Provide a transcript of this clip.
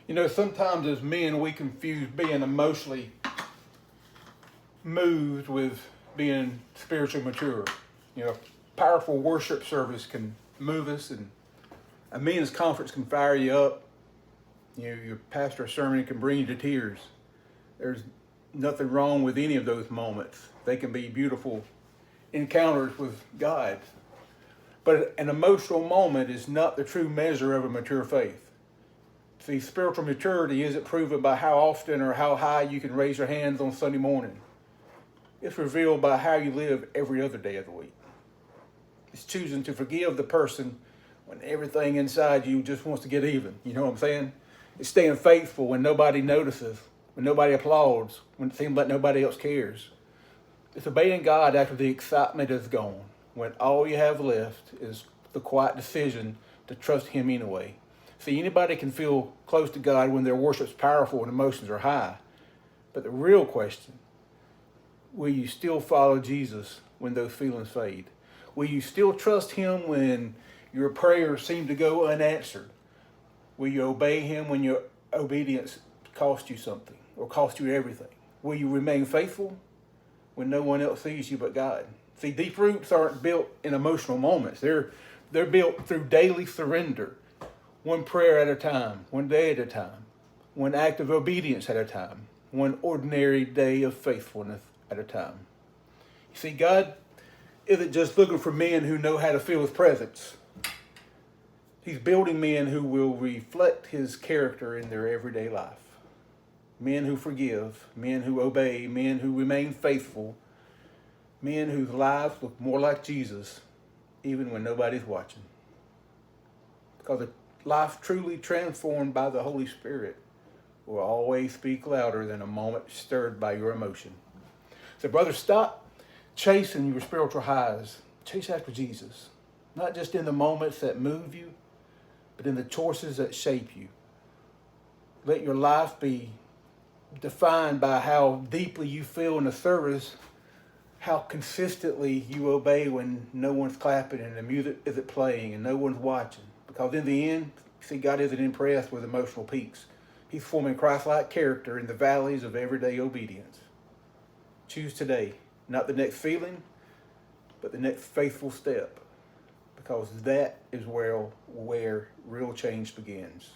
You know, sometimes as men, we confuse being emotionally moved with being spiritually mature. You know, powerful worship service can move us, and a men's conference can fire you up. You know, your pastor's sermon can bring you to tears. There's nothing wrong with any of those moments. They can be beautiful encounters with God. But an emotional moment is not the true measure of a mature faith. See, spiritual maturity isn't proven by how often or how high you can raise your hands on Sunday morning. It's revealed by how you live every other day of the week. It's choosing to forgive the person when everything inside you just wants to get even. You know what I'm saying? It's staying faithful when nobody notices, when nobody applauds, when it seems like nobody else cares. It's obeying God after the excitement is gone, when all you have left is the quiet decision to trust Him anyway. See, anybody can feel close to God when their worship's powerful and emotions are high. But the real question, will you still follow Jesus when those feelings fade? Will you still trust Him when your prayers seem to go unanswered? Will you obey Him when your obedience cost you something or cost you everything? Will you remain faithful when no one else sees you but God? See, deep roots aren't built in emotional moments. They're built through daily surrender, one prayer at a time, one day at a time, one act of obedience at a time, one ordinary day of faithfulness at a time. You see, God isn't just looking for men who know how to feel His presence. He's building men who will reflect His character in their everyday life. Men who forgive, men who obey, men who remain faithful, men whose lives look more like Jesus even when nobody's watching. Because a life truly transformed by the Holy Spirit will always speak louder than a moment stirred by your emotion. So, brother, stop chasing your spiritual highs. Chase after Jesus. Not just in the moments that move you, but in the choices that shape you. Let your life be defined by how deeply you feel in the service, how consistently you obey when no one's clapping and the music isn't playing and no one's watching. Because in the end, see, God isn't impressed with emotional peaks. He's forming Christ-like character in the valleys of everyday obedience. Choose today, not the next feeling, but the next faithful step. Because that is where real change begins.